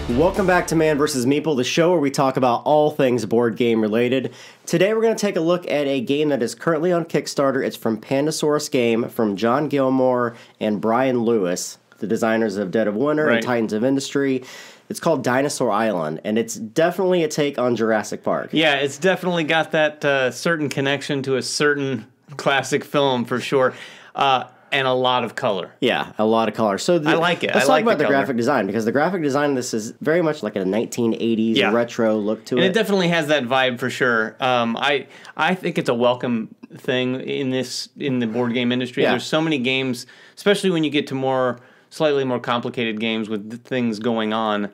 Welcome back to Man vs. Meeple, the show where we talk about all things board game related. Today we're going to take a look at a game that is currently on Kickstarter. It's from Pandasaurus Game, from John Gilmore and Brian Lewis, the designers of Dead of Winter and Titans of Industry. It's called Dinosaur Island, and it's definitely a take on Jurassic Park. Yeah, it's definitely got that certain connection to a certain classic film for sure. And a lot of color. Yeah, a lot of color. So I like it. Let's talk about the graphic design, because the graphic design of this is very much like a 1980s retro look to it. And it definitely has that vibe for sure. I think it's a welcome thing in the board game industry. There's so many games, especially when you get to slightly more complicated games with things going on.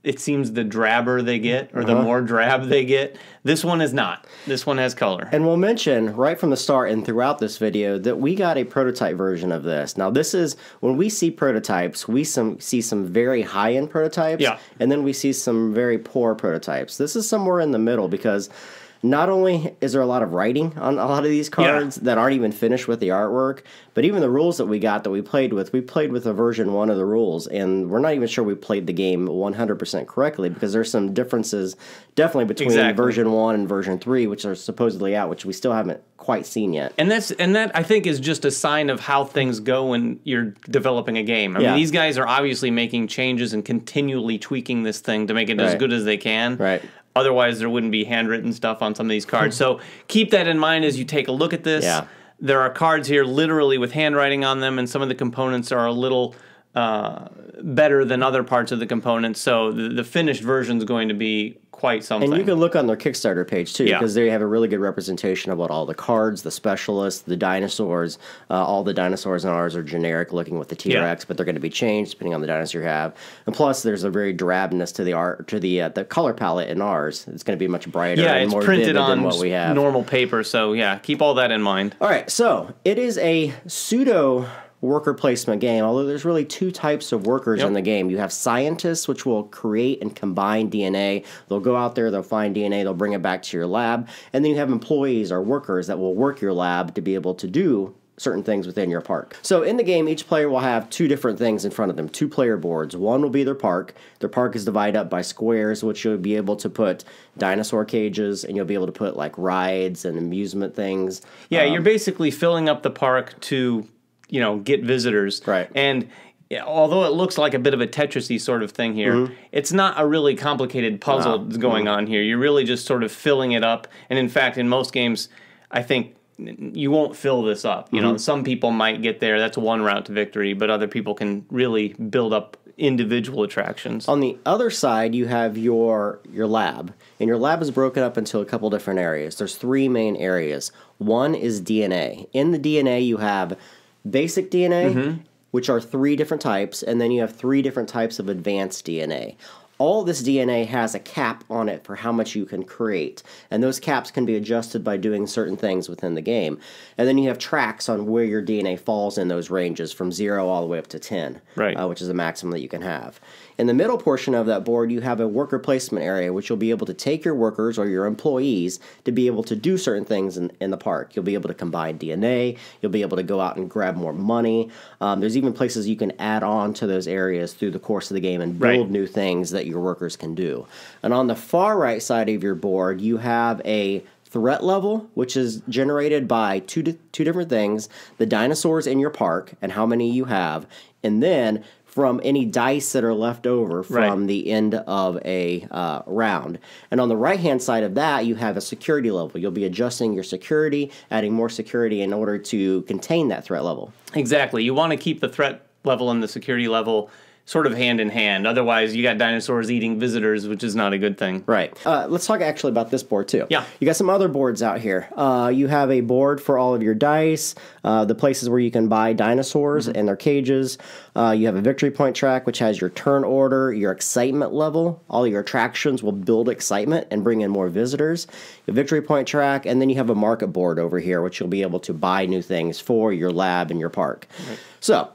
It seems the drabber they get, or the more drab they get. This one is not. This one has color. And we'll mention right from the start and throughout this video that we got a prototype version of this. Now, this is, when we see prototypes, we see some very high-end prototypes, and then we see some very poor prototypes. This is somewhere in the middle, because not only is there a lot of writing on a lot of these cards that aren't even finished with the artwork, but even the rules that we played with a version 1 of the rules, and we're not even sure we played the game 100% correctly, because there's some differences definitely between version 1 and version 3, which are supposedly out, which we still haven't quite seen yet. And that I think is just a sign of how things go when you're developing a game. I mean, these guys are obviously making changes and continually tweaking this thing to make it as good as they can. Right. Otherwise, there wouldn't be handwritten stuff on some of these cards. So keep that in mind as you take a look at this. Yeah. There are cards here literally with handwriting on them, and some of the components are a little better than other parts of the components. So the finished version is going to be quite something. And you can look on their Kickstarter page, too, because they have a really good representation about all the cards, the specialists, the dinosaurs. All the dinosaurs in ours are generic looking with the T-Rex, but they're going to be changed depending on the dinosaur you have. And plus, there's a very drabness to the art, to the color palette in ours. It's going to be much brighter and more vivid than what we have. Normal paper, so keep all that in mind. All right, so it is a pseudo worker placement game, although there's really two types of workers in the game. You have scientists, which will create and combine DNA. They'll go out there, they'll find DNA, they'll bring it back to your lab. And then you have employees or workers that will work your lab to be able to do certain things within your park. So in the game, each player will have two different things in front of them, 2 player boards. One will be their park. Their park is divided up by squares, which you'll be able to put dinosaur cages, and you'll be able to put like rides and amusement things. Yeah, you're basically filling up the park to get visitors. Right. And although it looks like a bit of a Tetris-y sort of thing here, it's not a really complicated puzzle going on here. You're really just sort of filling it up. And in fact, in most games, I think you won't fill this up. You know, some people might get there. That's one route to victory, but other people can really build up individual attractions. On the other side, you have your lab, and your lab is broken up into a couple different areas. There's 3 main areas. One is DNA. In the DNA, you have basic DNA, which are 3 different types, and then you have 3 different types of advanced DNA. All this DNA has a cap on it for how much you can create, and those caps can be adjusted by doing certain things within the game. And then you have tracks on where your DNA falls in those ranges, from 0 all the way up to 10, which is the maximum that you can have. In the middle portion of that board, you have a worker placement area, which you'll be able to take your workers or your employees to be able to do certain things in the park. You'll be able to combine DNA. You'll be able to go out and grab more money. There's even places you can add on to those areas through the course of the game and build new things that your workers can do. And on the far right side of your board, you have a threat level, which is generated by two different things: the dinosaurs in your park and how many you have, and then from any dice that are left over from the end of a round. And on the right-hand side of that, you have a security level. You'll be adjusting your security, adding more security in order to contain that threat level. Exactly. You want to keep the threat level and the security level sort of hand in hand. Otherwise, you got dinosaurs eating visitors, which is not a good thing. Right. Let's talk actually about this board, too. Yeah. You got some other boards out here. You have a board for all of your dice, the places where you can buy dinosaurs and their cages. You have a victory point track, which has your turn order, your excitement level. All your attractions will build excitement and bring in more visitors. A victory point track, and then you have a market board over here, which you'll be able to buy new things for your lab and your park. So,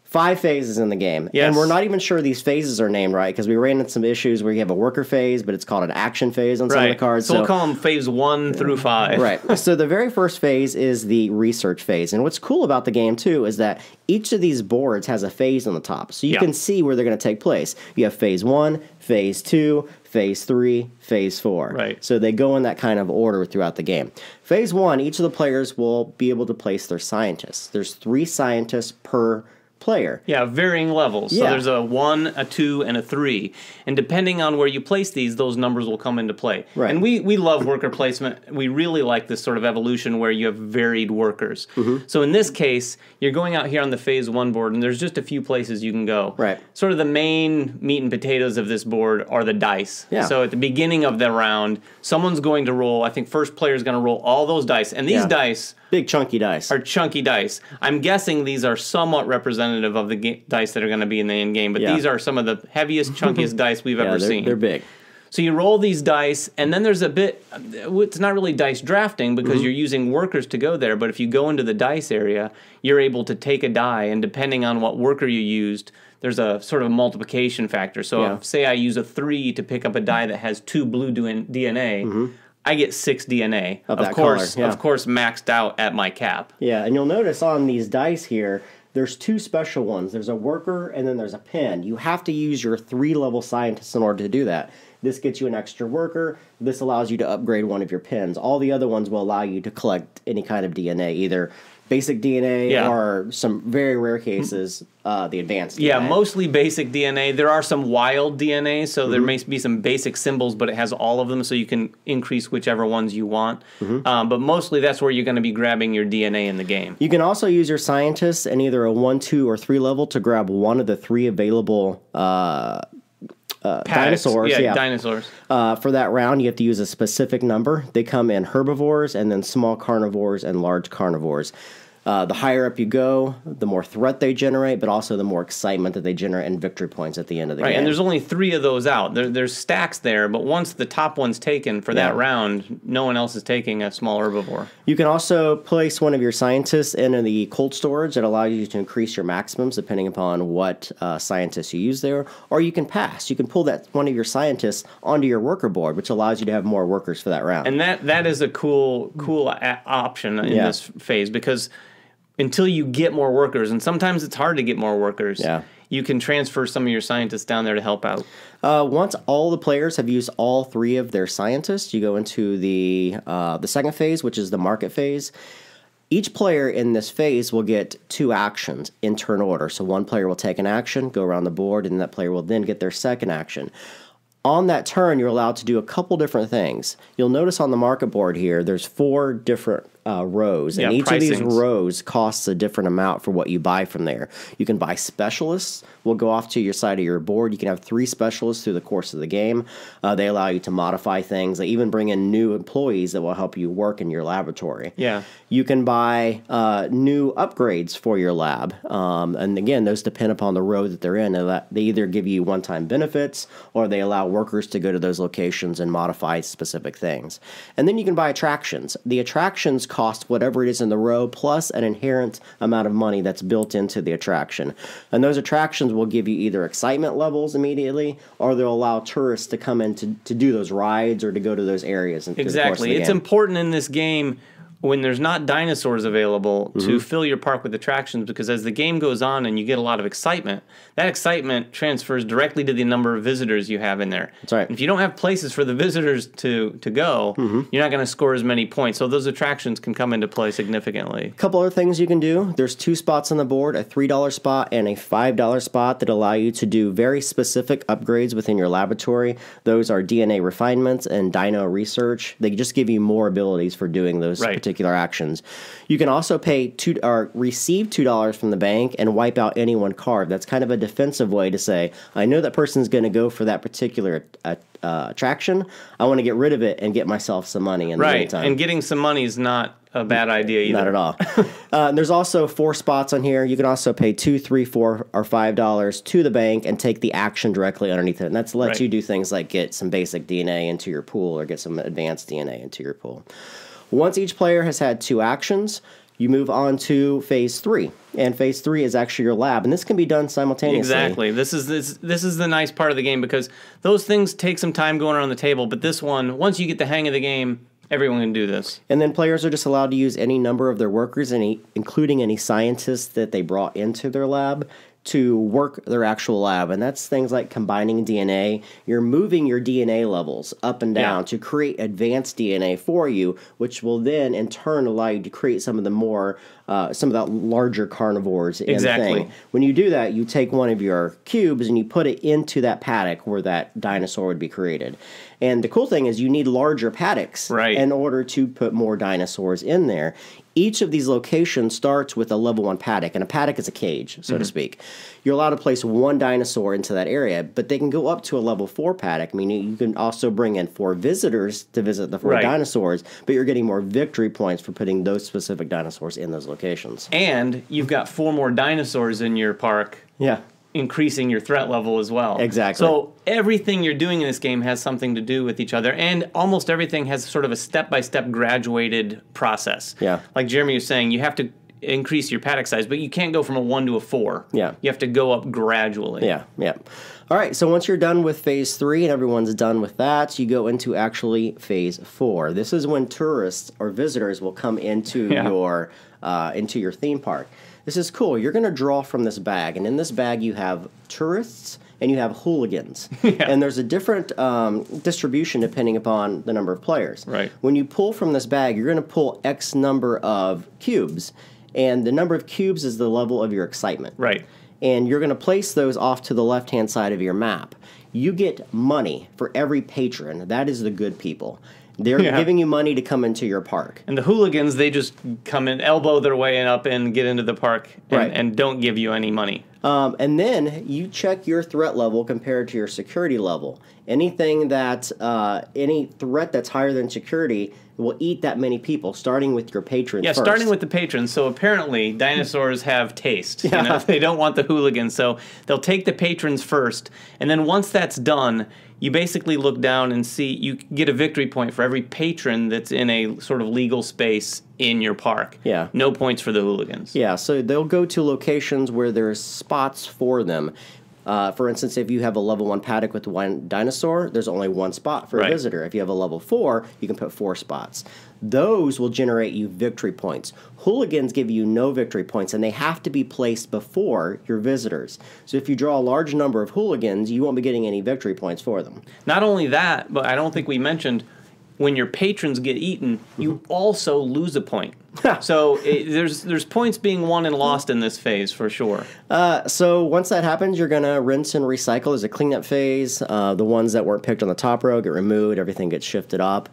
5 phases in the game. Yes. And we're not even sure these phases are named right because we ran into some issues where you have a worker phase, but it's called an action phase on some of the cards. So we'll call them phase 1 through 5. Right. So the very first phase is the research phase. And what's cool about the game, too, is that each of these boards has a phase on the top. So you can see where they're going to take place. You have phase 1, phase 2, phase 3, phase 4. Right. So they go in that kind of order throughout the game. Phase 1, each of the players will be able to place their scientists. There's 3 scientists per player. Yeah, varying levels. So there's a 1, a 2, and a 3. And depending on where you place these, those numbers will come into play. Right. And we love worker placement. We really like this sort of evolution where you have varied workers. So in this case, you're going out here on the phase 1 board, and there's just a few places you can go. Right. Sort of the main meat and potatoes of this board are the dice. Yeah. So at the beginning of the round, someone's going to roll, I think first player is going to roll all those dice. And these dice... Big chunky dice. Are chunky dice. I'm guessing these are somewhat representative of the dice that are going to be in the end game, but these are some of the heaviest, chunkiest dice we've ever seen. They're big. So you roll these dice, and then there's a bit, it's not really dice drafting because you're using workers to go there, but if you go into the dice area, you're able to take a die, and depending on what worker you used, there's a sort of multiplication factor. So if, say I use a 3 to pick up a die that has 2 blue DNA, I get 6 DNA. Of course, maxed out at my cap. Yeah, and you'll notice on these dice here, there's 2 special ones. There's a worker and then there's a pen. You have to use your 3-level scientists in order to do that. This gets you an extra worker. This allows you to upgrade one of your pens. All the other ones will allow you to collect any kind of DNA, either basic DNA or some very rare cases, the advanced DNA. Yeah, mostly basic DNA. There are some wild DNA, so there may be some basic symbols, but it has all of them, so you can increase whichever ones you want. But mostly that's where you're going to be grabbing your DNA in the game. You can also use your scientists in either a 1, 2, or 3 level to grab one of the 3 available dinosaurs. Dinosaurs. For that round, you have to use a specific number. They come in herbivores and then small carnivores and large carnivores. The higher up you go, the more threat they generate, but also the more excitement that they generate and victory points at the end of the game. And there's only 3 of those out. There's stacks there, but once the top one's taken for that round, no one else is taking a small herbivore. You can also place one of your scientists in the cold storage that allows you to increase your maximums depending upon what scientists you use there, or you can pass. You can pull that one of your scientists onto your worker board, which allows you to have more workers for that round. And that is a cool option in this phase because until you get more workers, and sometimes it's hard to get more workers, you can transfer some of your scientists down there to help out. Once all the players have used all 3 of their scientists, you go into the second phase, which is the market phase. Each player in this phase will get 2 actions in turn order. So one player will take an action, go around the board, and that player will then get their second action. On that turn, you're allowed to do a couple different things. You'll notice on the market board here, there's 4 different rows, and each of these rows costs a different amount for what you buy from there. You can buy specialists. Will go off to your side of your board. You can have 3 specialists through the course of the game. They allow you to modify things. They even bring in new employees that will help you work in your laboratory. Yeah. You can buy new upgrades for your lab. And again, those depend upon the row that they're in. They either give you one-time benefits or they allow workers to go to those locations and modify specific things. And then you can buy attractions. The attractions cost whatever it is in the row plus an inherent amount of money that's built into the attraction. And those attractions will give you either excitement levels immediately or they'll allow tourists to come in to do those rides or to go to those areas. Exactly. It's important in this game when there's not dinosaurs available to fill your park with attractions because as the game goes on and you get a lot of excitement, that excitement transfers directly to the number of visitors you have in there. That's right. If you don't have places for the visitors to go, you're not going to score as many points. So those attractions can come into play significantly. A couple other things you can do. There's 2 spots on the board, a $3 spot and a $5 spot that allow you to do very specific upgrades within your laboratory. Those are DNA refinements and dino research. They just give you more abilities for doing those particular actions. You can also pay receive $2 from the bank and wipe out any one card. That's kind of a defensive way to say, I know that person's going to go for that particular attraction. I want to get rid of it and get myself some money in the meantime. And getting some money is not a bad idea either. Not at all. There's also 4 spots on here. You can also pay $2, $3, $4, or $5 to the bank and take the action directly underneath it. And that's lets you do things like get some basic DNA into your pool or get some advanced DNA into your pool. Once each player has had 2 actions, You move on to phase 3, and phase 3 is actually your lab, and this can be done simultaneously. Exactly. This is the nice part of the game, because those things take some time going around the table, but this one, once you get the hang of the game, everyone can do this. And then players are just allowed to use any number of their workers, including any scientists that they brought into their lab, to work their actual lab. And that's things like combining DNA. You're moving your DNA levels up and down to create advanced DNA for you, which will then in turn allow you to create some of the more some of the larger carnivores in the thing. When you do that, you take one of your cubes and you put it into that paddock where that dinosaur would be created. And the cool thing is you need larger paddocks in order to put more dinosaurs in there. Each of these locations starts with a level 1 paddock, and a paddock is a cage, so to speak. You're allowed to place one dinosaur into that area, but they can go up to a level 4 paddock, meaning you can also bring in 4 visitors to visit the 4 dinosaurs, but you're getting more victory points for putting those specific dinosaurs in those locations. And you've got 4 more dinosaurs in your park. Yeah. Increasing your threat level as well. Exactly. So everything you're doing in this game has something to do with each other, and almost everything has sort of a step-by-step graduated process. Yeah. Like Jeremy was saying, you have to increase your paddock size, but you can't go from a 1 to a 4. Yeah. You have to go up gradually. Yeah, yeah. All right, so once you're done with phase 3 and everyone's done with that, you go into actually phase 4. This is when tourists or visitors will come into your theme park. This is cool. You're going to draw from this bag, and in this bag you have tourists and you have hooligans. And there's a different distribution depending upon the number of players. Right. When you pull from this bag, you're going to pull X number of cubes, and the number of cubes is the level of your excitement. Right. And you're going to place those off to the left-hand side of your map. You get money for every patron. That is the good people. They're giving you money to come into your park. And the hooligans, they just come in, elbow their way up and get into the park and don't give you any money. And then you check your threat level compared to your security level. Anything that, any threat that's higher than security will eat that many people, starting with your patrons first. Starting with the patrons. So apparently dinosaurs have taste. You know, they don't want the hooligans. So they'll take the patrons first. And then once that's done, you basically look down and see, you get a victory point for every patron that's in a sort of legal space in your park. Yeah. No points for the hooligans. Yeah, so they'll go to locations where there's spots for them. For instance, if you have a level 1 paddock with 1 dinosaur, there's only 1 spot for a visitor. If you have a level 4, you can put 4 spots. Those will generate you victory points. Hooligans give you no victory points, and they have to be placed before your visitors. So if you draw a large number of hooligans, you won't be getting any victory points for them. Not only that, but I don't think we mentioned, when your patrons get eaten, you also lose a point. So there's points being won and lost in this phase for sure. So once that happens, you're going to rinse and recycle. There's a cleanup phase. The ones that weren't picked on the top row get removed. Everything gets shifted up.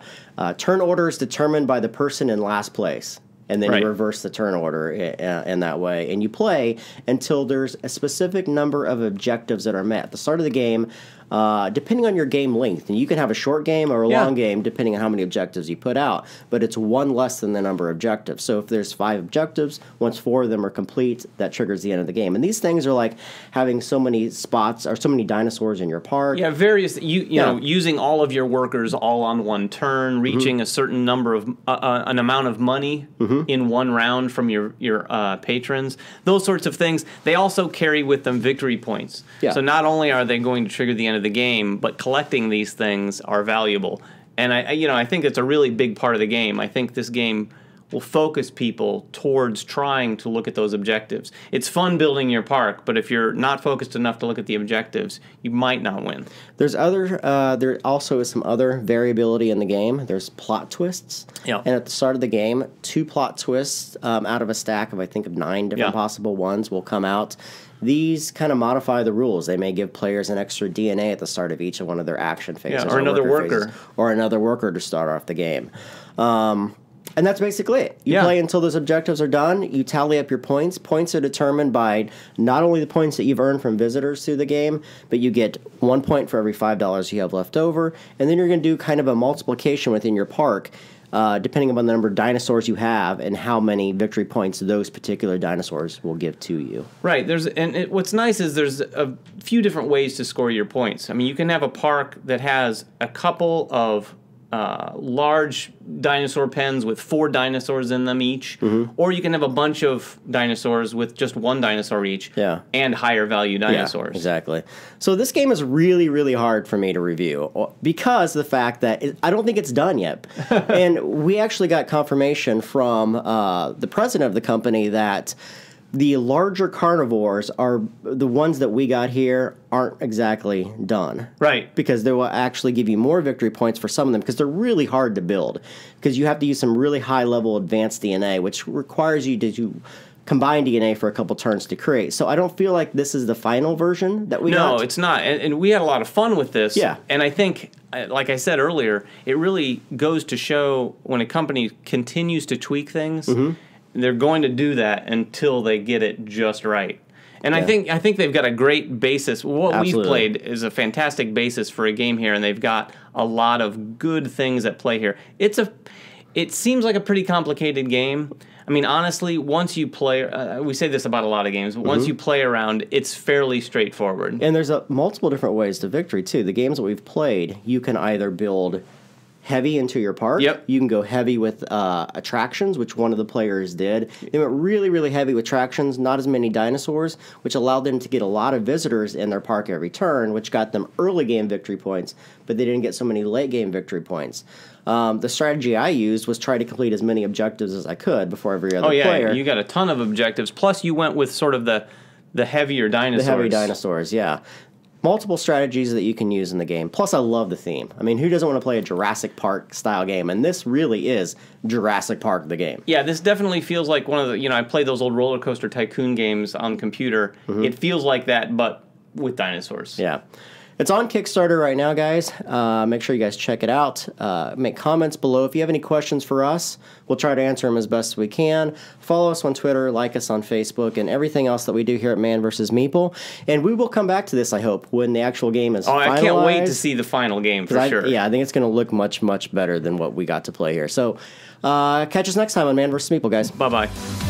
Turn order is determined by the person in last place. And then you reverse the turn order in that way. And you play until there's a specific number of objectives that are met. At the start of the game, depending on your game length, and you can have a short game or a long game depending on how many objectives you put out, but it's 1 less than the number of objectives. So if there's 5 objectives, once 4 of them are complete, that triggers the end of the game. And these things are like having so many spots or so many dinosaurs in your park. Yeah, various, you know, using all of your workers all on one turn, reaching a certain number of, an amount of money in 1 round from your patrons, those sorts of things. They also carry with them victory points. Yeah. So not only are they going to trigger the end of the game, but collecting these things are valuable. And I think it's a really big part of the game. I think this game will focus people towards trying to look at those objectives. It's fun building your park, but if you're not focused enough to look at the objectives, you might not win. There also is some other variability in the game. There's plot twists. Yeah. And at the start of the game, 2 plot twists out of a stack of, I think, of 9 different possible ones will come out. These kind of modify the rules. They may give players an extra DNA at the start of each of one of their action phases. Or another worker. Or another worker to start off the game. And that's basically it. You play until those objectives are done. You tally up your points. Points are determined by not only the points that you've earned from visitors through the game, but you get 1 point for every $5 you have left over. And then you're going to do kind of a multiplication within your park, depending upon the number of dinosaurs you have and how many victory points those particular dinosaurs will give to you. Right. What's nice is there's a few different ways to score your points. I mean, you can have a park that has a couple of large dinosaur pens with 4 dinosaurs in them each, or you can have a bunch of dinosaurs with just 1 dinosaur each, and higher value dinosaurs. Yeah, exactly. So this game is really, really hard for me to review because of the fact that I don't think it's done yet. And we actually got confirmation from the president of the company that the larger carnivores are the ones that we got here aren't exactly done. Right. Because they will actually give you more victory points for some of them because they're really hard to build. Because you have to use some really high-level advanced DNA, which requires you to combine DNA for a couple turns to create. So I don't feel like this is the final version that we got. No, it's not. And we had a lot of fun with this. Yeah. And I think, like I said earlier, it really goes to show when a company continues to tweak things, they're going to do that until they get it just right. And I think they've got a great basis. What we've played is a fantastic basis for a game here, and they've got a lot of good things at play here. It seems like a pretty complicated game. I mean, honestly, once you play, we say this about a lot of games, but once you play around, it's fairly straightforward. And there's multiple different ways to victory, too. The games that we've played, you can either build heavy into your park. Yep. You can go heavy with attractions, which one of the players did. They went really, really heavy with attractions, not as many dinosaurs, which allowed them to get a lot of visitors in their park every turn, which got them early game victory points, but they didn't get so many late game victory points. The strategy I used was try to complete as many objectives as I could before every other player. You got a ton of objectives. Plus, you went with sort of the heavier dinosaurs. The heavy dinosaurs, yeah. Multiple strategies that you can use in the game. Plus, I love the theme. I mean, who doesn't want to play a Jurassic Park style game? And this really is Jurassic Park, the game. Yeah, this definitely feels like one of the, I played those old Roller Coaster Tycoon games on the computer. It feels like that, but with dinosaurs. Yeah. It's on Kickstarter right now, guys. Make sure you guys check it out. Make comments below. If you have any questions for us, we'll try to answer them as best as we can. Follow us on Twitter, like us on Facebook, and everything else that we do here at Man vs. Meeple. And we will come back to this, I hope, when the actual game is finalized. I can't wait to see the final game for sure. I think it's going to look much, much better than what we got to play here. So catch us next time on Man vs. Meeple, guys. Bye-bye.